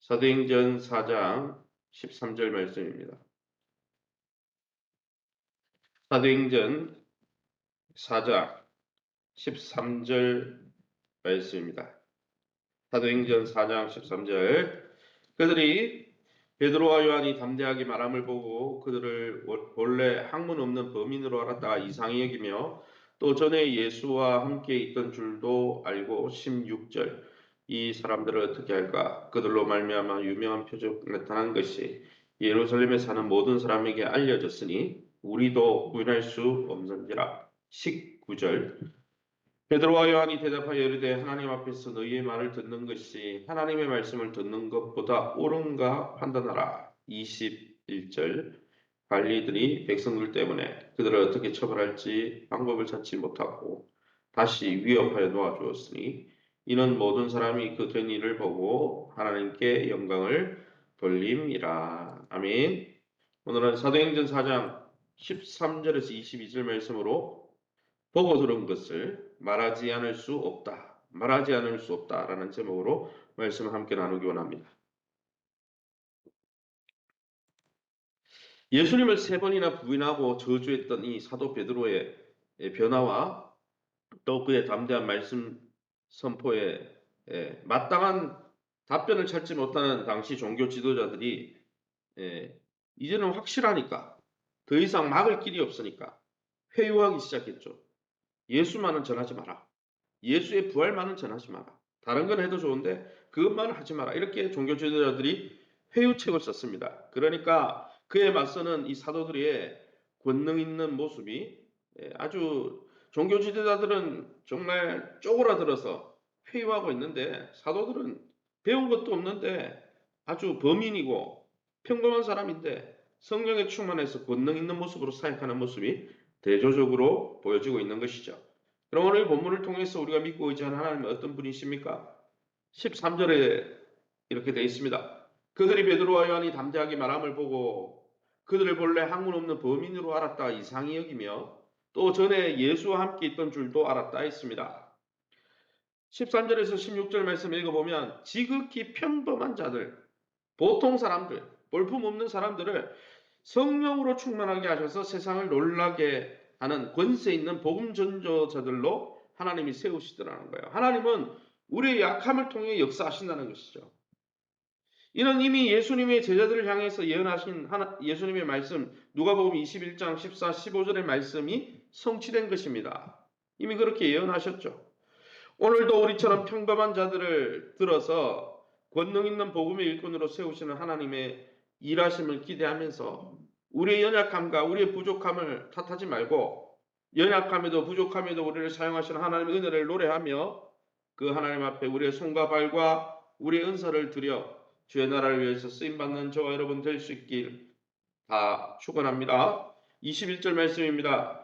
사도행전 4장 13절 말씀입니다. 사도행전 4장 13절 말씀입니다. 사도행전 4장 13절 그들이 베드로와 요한이 담대하게 말함을 보고 그들을 본래 학문 없는 범인으로 알았다가 이상히 여기며 또 전에 예수와 함께 있던 줄도 알고 16절 이 사람들을 어떻게 할까? 그들로 말미암아 유명한 표적 나타난 것이 예루살렘에 사는 모든 사람에게 알려졌으니 우리도 부인할 수 없는지라. 19절 베드로와 요한이 대답하여 이르되 하나님 앞에서 너희의 말을 듣는 것이 하나님의 말씀을 듣는 것보다 옳은가 판단하라. 21절 관리들이 백성들 때문에 그들을 어떻게 처벌할지 방법을 찾지 못하고 다시 위협하여 놓아주었으니 이는 모든 사람이 그 된 일을 보고 하나님께 영광을 돌림이라. 아멘. 오늘은 사도행전 4장 13절에서 22절 말씀으로 보고 들은 것을 말하지 않을 수 없다. 말하지 않을 수 없다라는 제목으로 말씀을 함께 나누기 원합니다. 예수님을 3번이나 부인하고 저주했던 이 사도 베드로의 변화와 또 그의 담대한 말씀 선포에 마땅한 답변을 찾지 못하는 당시 종교 지도자들이 이제는 확실하니까 더 이상 막을 길이 없으니까 회유하기 시작했죠. 예수만은 전하지 마라. 예수의 부활만은 전하지 마라. 다른 건 해도 좋은데 그것만은 하지 마라. 이렇게 종교 지도자들이 회유책을 썼습니다. 그러니까 그에 맞서는 이 사도들의 권능 있는 모습이 아주 종교 지도자들은 정말 쪼그라들어서 회유하고 있는데 사도들은 배운 것도 없는데 아주 범인이고 평범한 사람인데 성령에 충만해서 권능 있는 모습으로 사역하는 모습이 대조적으로 보여지고 있는 것이죠. 그럼 오늘 본문을 통해서 우리가 믿고 의지하는 하나님은 어떤 분이십니까? 13절에 이렇게 되어 있습니다. 그들이 베드로와 요한이 담대하게 말함을 보고 그들을 본래 학문 없는 범인으로 알았다 이상히 여기며 또 전에 예수와 함께 있던 줄도 알았다 했습니다. 13절에서 16절 말씀 읽어보면 지극히 평범한 자들, 보통 사람들, 볼품없는 사람들을 성령으로 충만하게 하셔서 세상을 놀라게 하는 권세 있는 복음 전도자들로 하나님이 세우시더라는 거예요. 하나님은 우리의 약함을 통해 역사하신다는 것이죠. 이는 이미 예수님의 제자들을 향해서 예언하신 예수님의 말씀 누가복음 21장 14, 15절의 말씀이 성취된 것입니다. 이미 그렇게 예언하셨죠. 오늘도 우리처럼 평범한 자들을 들어서 권능 있는 복음의 일꾼으로 세우시는 하나님의 일하심을 기대하면서 우리의 연약함과 우리의 부족함을 탓하지 말고 연약함에도 부족함에도 우리를 사용하시는 하나님의 은혜를 노래하며 그 하나님 앞에 우리의 손과 발과 우리의 은사를 드려 주의 나라를 위해서 쓰임받는 저와 여러분 될 수 있길 다 축원합니다. 21절 말씀입니다.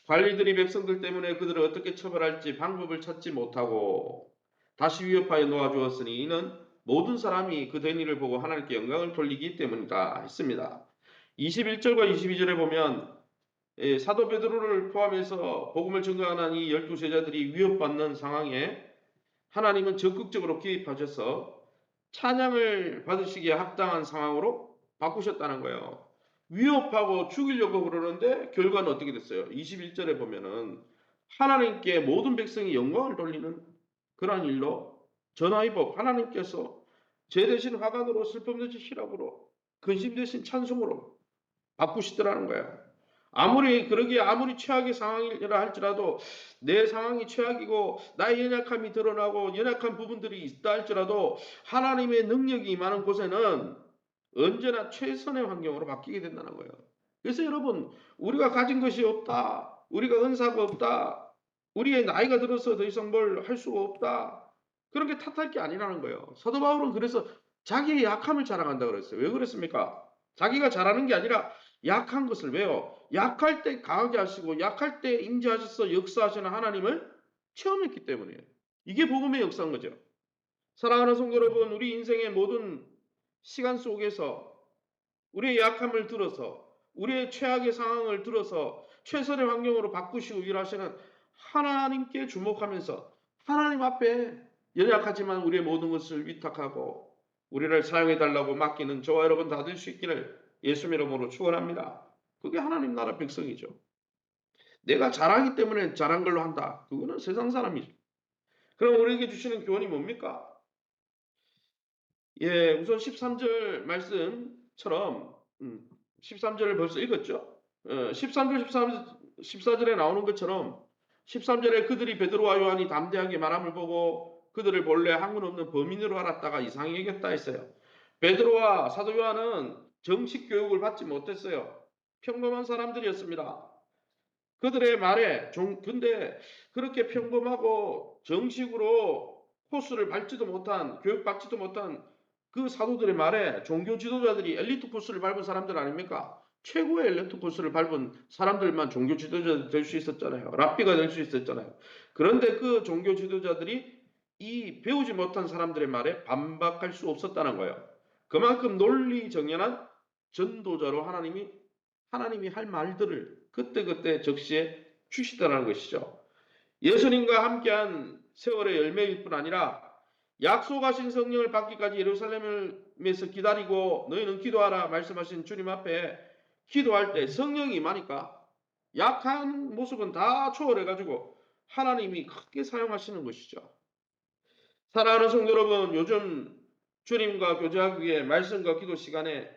관리들이 백성들 때문에 그들을 어떻게 처벌할지 방법을 찾지 못하고 다시 위협하여 놓아주었으니 이는 모든 사람이 그 된 일을 보고 하나님께 영광을 돌리기 때문이다 했습니다. 21절과 22절에 보면 사도 베드로를 포함해서 복음을 증거하는 이 12제자들이 위협받는 상황에 하나님은 적극적으로 개입하셔서 찬양을 받으시기에 합당한 상황으로 바꾸셨다는 거예요. 위협하고 죽이려고 그러는데 결과는 어떻게 됐어요? 21절에 보면은 하나님께 모든 백성이 영광을 돌리는 그러한 일로 전화위복 하나님께서 죄 대신 화관으로 슬픔 대신 희락으로 근심 대신 찬송으로 바꾸시더라는 거예요. 아무리 최악의 상황이라 할지라도 내 상황이 최악이고 나의 연약함이 드러나고 연약한 부분들이 있다 할지라도 하나님의 능력이 임하는 곳에는 언제나 최선의 환경으로 바뀌게 된다는 거예요. 그래서 여러분 우리가 가진 것이 없다. 우리가 은사가 없다. 우리의 나이가 들어서 더 이상 뭘 할 수가 없다. 그렇게 탓할 게 아니라는 거예요. 사도 바울은 그래서 자기의 약함을 자랑한다 그랬어요. 왜 그랬습니까? 자기가 잘하는 게 아니라 약한 것을 왜요? 약할 때 강하게 하시고 약할 때 임재하셔서 역사하시는 하나님을 체험했기 때문이에요. 이게 복음의 역사인 거죠. 사랑하는 성도 여러분, 우리 인생의 모든 시간 속에서 우리의 약함을 들어서 우리의 최악의 상황을 들어서 최선의 환경으로 바꾸시고 일하시는 하나님께 주목하면서 하나님 앞에 연약하지만 우리의 모든 것을 위탁하고 우리를 사용해 달라고 맡기는 저와 여러분 다 될 수 있기를 예수 이름으로 축원합니다. 그게 하나님 나라 백성이죠. 내가 잘하기 때문에 잘한 걸로 한다. 그거는 세상 사람이죠. 그럼 우리에게 주시는 교훈이 뭡니까? 예, 우선 13절 말씀처럼 13절을 벌써 읽었죠. 13절, 14절에 나오는 것처럼 13절에 그들이 베드로와 요한이 담대하게 말함을 보고 그들을 본래 학문 없는 범인으로 알았다가 이상히 여겼다 했어요. 베드로와 사도 요한은 정식 교육을 받지 못했어요. 평범한 사람들이었습니다. 그들의 말에 근데 그렇게 평범하고 정식으로 코스를 밟지도 못한 교육받지도 못한 그 사도들의 말에 종교 지도자들이 엘리트 코스를 밟은 사람들 아닙니까? 최고의 엘리트 코스를 밟은 사람들만 종교 지도자들 될 수 있었잖아요. 랍비가 될 수 있었잖아요. 그런데 그 종교 지도자들이 이 배우지 못한 사람들의 말에 반박할 수 없었다는 거예요. 그만큼 논리정연한 전도자로 하나님이 할 말들을 그때그때 적시해 주시더라는 것이죠. 예수님과 함께한 세월의 열매일 뿐 아니라 약속하신 성령을 받기까지 예루살렘에서 기다리고 너희는 기도하라 말씀하신 주님 앞에 기도할 때 성령이 임하니까 약한 모습은 다 초월해가지고 하나님이 크게 사용하시는 것이죠. 사랑하는 성도 여러분, 요즘 주님과 교제하기 위해 말씀과 기도 시간에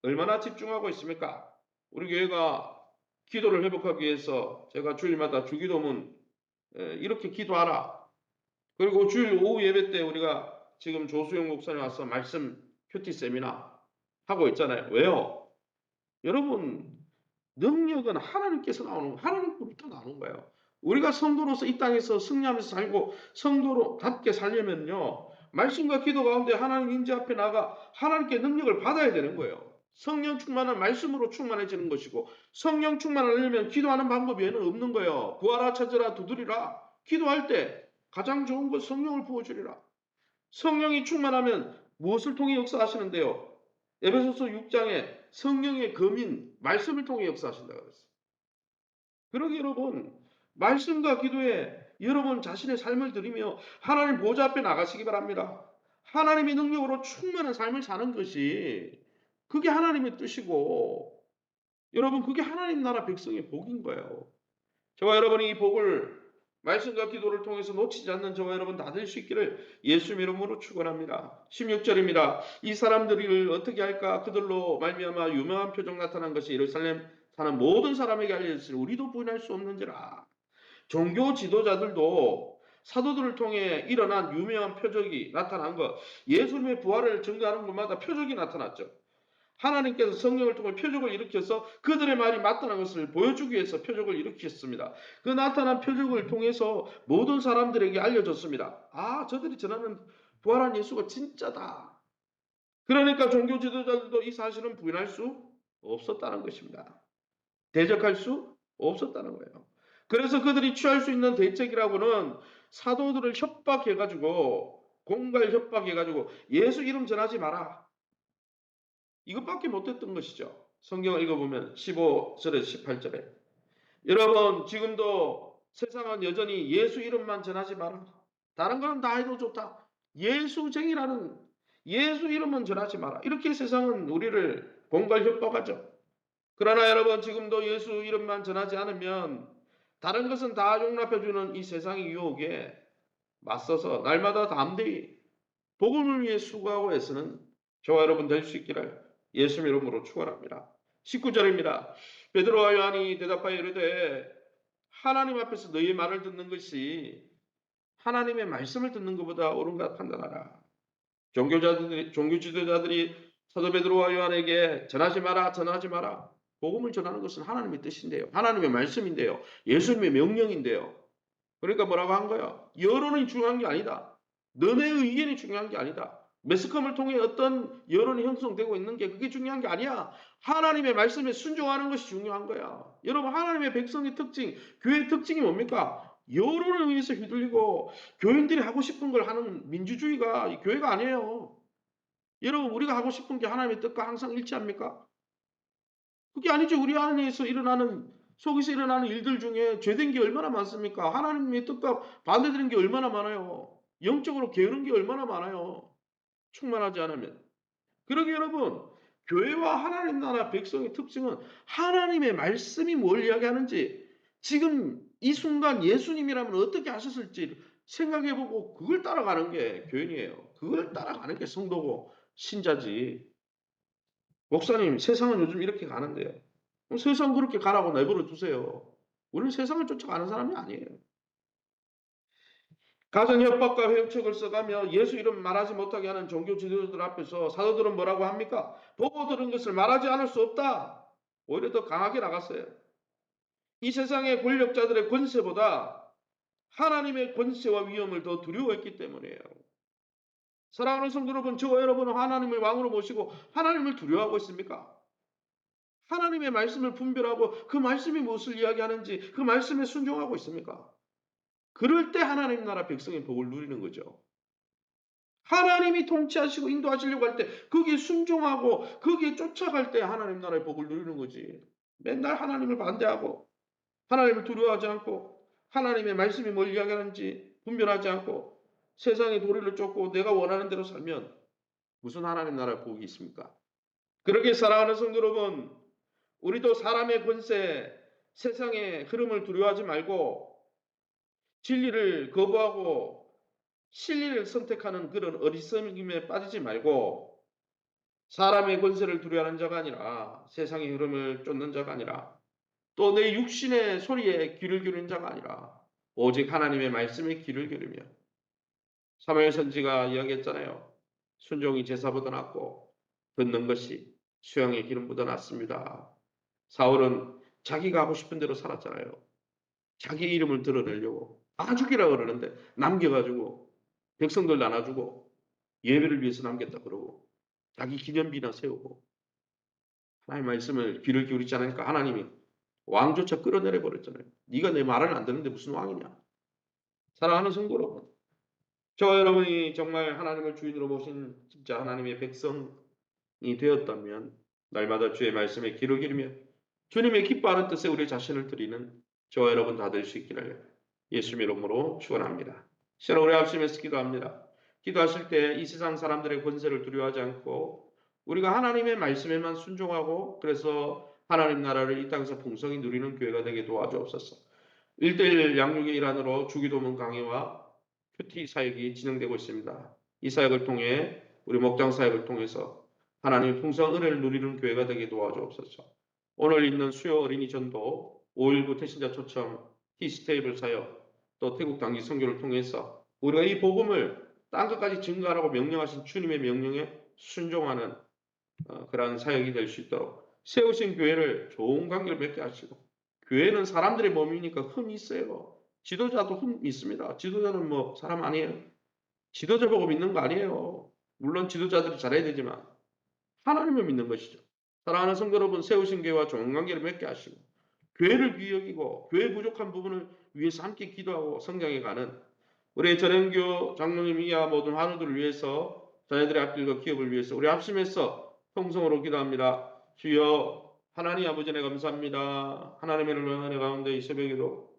얼마나 집중하고 있습니까? 우리 교회가 기도를 회복하기 위해서 제가 주일마다 주기도문 이렇게 기도하라. 그리고 주일 오후 예배 때 우리가 지금 조수영 목사님 와서 말씀 큐티 세미나 하고 있잖아요. 왜요? 여러분, 능력은 하나님께서 나오는 하나님으로부터 나오는 거예요. 우리가 성도로서 이 땅에서 승리하면서 살고 성도로답게 살려면요. 말씀과 기도 가운데 하나님 임재 앞에 나가 하나님께 능력을 받아야 되는 거예요. 성령 충만은 말씀으로 충만해지는 것이고 성령 충만을 하려면 기도하는 방법 외에는 없는 거예요. 구하라 찾으라 두드리라. 기도할 때 가장 좋은 것 성령을 부어주리라. 성령이 충만하면 무엇을 통해 역사하시는데요? 에베소서 6장에 성령의 검인 말씀을 통해 역사하신다고 그랬어요. 그러기 여러분 말씀과 기도에 여러분 자신의 삶을 드리며 하나님 보좌 앞에 나가시기 바랍니다. 하나님의 능력으로 충만한 삶을 사는 것이 그게 하나님의 뜻이고 여러분 그게 하나님 나라 백성의 복인 거예요. 저와 여러분이 이 복을 말씀과 기도를 통해서 놓치지 않는 저와 여러분 다 될 수 있기를 예수 이름으로 축원합니다. 16절입니다. 이 사람들을 어떻게 할까? 그들로 말미암아 유명한 표적 나타난 것이 예루살렘 사는 모든 사람에게 알려졌으니 우리도 부인할 수 없는지라. 종교 지도자들도 사도들을 통해 일어난 유명한 표적이 나타난 것, 예수님의 부활을 증거하는 곳마다 표적이 나타났죠. 하나님께서 성령을 통해 표적을 일으켜서 그들의 말이 맞다는 것을 보여주기 위해서 표적을 일으키셨습니다. 그 나타난 표적을 통해서 모든 사람들에게 알려졌습니다. 아, 저들이 전하는 부활한 예수가 진짜다. 그러니까 종교 지도자들도 이 사실은 부인할 수 없었다는 것입니다. 대적할 수 없었다는 거예요. 그래서 그들이 취할 수 있는 대책이라고는 사도들을 협박해가지고 공갈 협박해가지고 예수 이름 전하지 마라. 이것밖에 못했던 것이죠. 성경을 읽어보면 15절에서 18절에 여러분 지금도 세상은 여전히 예수 이름만 전하지 마라. 다른 거는 다 해도 좋다. 예수쟁이라는 예수 이름만 전하지 마라. 이렇게 세상은 우리를 공갈 협박하죠. 그러나 여러분 지금도 예수 이름만 전하지 않으면 다른 것은 다 용납해주는 이 세상의 유혹에 맞서서 날마다 담대히 복음을 위해 수고하고 애쓰는 저와 여러분 될 수 있기를 예수 이름으로 축원합니다. 19절입니다. 베드로와 요한이 대답하여 이르되 하나님 앞에서 너희의 말을 듣는 것이 하나님의 말씀을 듣는 것보다 옳은가 판단하라. 종교 지도자들이 사도 베드로와 요한에게 전하지 마라 전하지 마라. 복음을 전하는 것은 하나님의 뜻인데요. 하나님의 말씀인데요. 예수님의 명령인데요. 그러니까 뭐라고 한 거야? 여론이 중요한 게 아니다. 너네의 의견이 중요한 게 아니다. 매스컴을 통해 어떤 여론이 형성되고 있는 게 그게 중요한 게 아니야. 하나님의 말씀에 순종하는 것이 중요한 거야. 여러분 하나님의 백성의 특징, 교회의 특징이 뭡니까? 여론을 위해서 휘둘리고 교인들이 하고 싶은 걸 하는 민주주의가 교회가 아니에요. 여러분 우리가 하고 싶은 게 하나님의 뜻과 항상 일치합니까? 그게 아니죠. 우리 안에서 일어나는 속에서 일어나는 일들 중에 죄된 게 얼마나 많습니까? 하나님의 뜻과 반대되는 게 얼마나 많아요. 영적으로 게으른 게 얼마나 많아요. 충만하지 않으면. 그러게 여러분, 교회와 하나님 나라 백성의 특징은 하나님의 말씀이 뭘 이야기하는지 지금 이 순간 예수님이라면 어떻게 하셨을지 생각해보고 그걸 따라가는 게 교인이에요. 그걸 따라가는 게 성도고 신자지. 목사님, 세상은 요즘 이렇게 가는데요. 그럼 세상 그렇게 가라고 내버려 두세요. 우리는 세상을 쫓아가는 사람이 아니에요. 가정 협박과 회유책을 써가며 예수 이름 말하지 못하게 하는 종교 지도자들 앞에서 사도들은 뭐라고 합니까? 보고 들은 것을 말하지 않을 수 없다. 오히려 더 강하게 나갔어요. 이 세상의 권력자들의 권세보다 하나님의 권세와 위엄을 더 두려워했기 때문이에요. 사랑하는 성도 여러분, 저와 여러분은 하나님을 왕으로 모시고 하나님을 두려워하고 있습니까? 하나님의 말씀을 분별하고 그 말씀이 무엇을 이야기하는지 그 말씀에 순종하고 있습니까? 그럴 때 하나님 나라 백성의 복을 누리는 거죠. 하나님이 통치하시고 인도하시려고 할 때 거기에 순종하고 거기에 쫓아갈 때 하나님 나라의 복을 누리는 거지. 맨날 하나님을 반대하고 하나님을 두려워하지 않고 하나님의 말씀이 뭘 이야기하는지 분별하지 않고 세상의 도리를 쫓고 내가 원하는 대로 살면 무슨 하나님 나라의 복이 있습니까? 그렇게 살아가는 성도 여러분, 우리도 사람의 권세, 세상의 흐름을 두려워하지 말고 진리를 거부하고 진리를 선택하는 그런 어리석임에 빠지지 말고 사람의 권세를 두려워하는 자가 아니라 세상의 흐름을 쫓는 자가 아니라 또 내 육신의 소리에 귀를 기울이는 자가 아니라 오직 하나님의 말씀에 귀를 기울이며 사무엘 선지가 이야기했잖아요. 순종이 제사보다 낫고 듣는 것이 수양의 기름보다 낫습니다. 사울은 자기가 하고 싶은 대로 살았잖아요. 자기 이름을 드러내려고 다 죽이라 그러는데 남겨가지고 백성들 나눠주고 예배를 위해서 남겼다 그러고 자기 기념비나 세우고 하나님의 말씀을 귀를 기울이지 않으니까 하나님이 왕조차 끌어내려 버렸잖아요. 네가 내 말을 안 듣는데 무슨 왕이냐. 사랑하는 성도 여러분, 저와 여러분이 정말 하나님을 주인으로 모신 진짜 하나님의 백성이 되었다면 날마다 주의 말씀에 귀를 기울이며 주님의 기뻐하는 뜻에 우리 자신을 드리는 저와 여러분 다 될 수 있기를 예수님의 이름으로 축원합니다. 시간 우리 합심해서 기도합니다. 기도하실 때 이 세상 사람들의 권세를 두려워하지 않고 우리가 하나님의 말씀에만 순종하고 그래서 하나님 나라를 이 땅에서 풍성히 누리는 교회가 되게 도와주옵소서. 1:1 양육의 일환으로 주기도문 강의와 큐티 사역이 진행되고 있습니다. 이 사역을 통해 우리 목장 사역을 통해서 하나님의 풍성한 은혜를 누리는 교회가 되게 도와주옵소서. 오늘 있는 수요 어린이 전도 5.19 태신자 초청 히스테이블 사역 또 태국 단기 선교를 통해서 우리가 이 복음을 땅끝까지 증거하라고 명령하신 주님의 명령에 순종하는 그러한 사역이 될 수 있도록 세우신 교회를 좋은 관계를 맺게 하시고 교회는 사람들의 몸이니까 흠이 있어요. 지도자도 흠 있습니다. 지도자는 뭐 사람 아니에요. 지도자 보고 믿는 거 아니에요. 물론 지도자들이 잘해야 되지만 하나님을 믿는 것이죠. 사랑하는 성도 여러분, 세우신 교회와 좋은 관계를 맺게 하시고 교회를 귀히 여기고 교회 부족한 부분을 위해서 함께 기도하고 성장해가는 우리 전영교 장로님 이하 모든 환우들을 위해서 자녀들의 앞길과 기업을 위해서 우리 합심해서 통성으로 기도합니다. 주여 하나님 아버지 네 감사합니다. 하나님의 은혜 가운데 이 새벽에도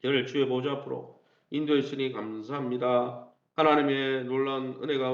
저를 주의 보좌 앞으로 인도해 주시니 감사합니다. 하나님의 놀라운 은혜 가운데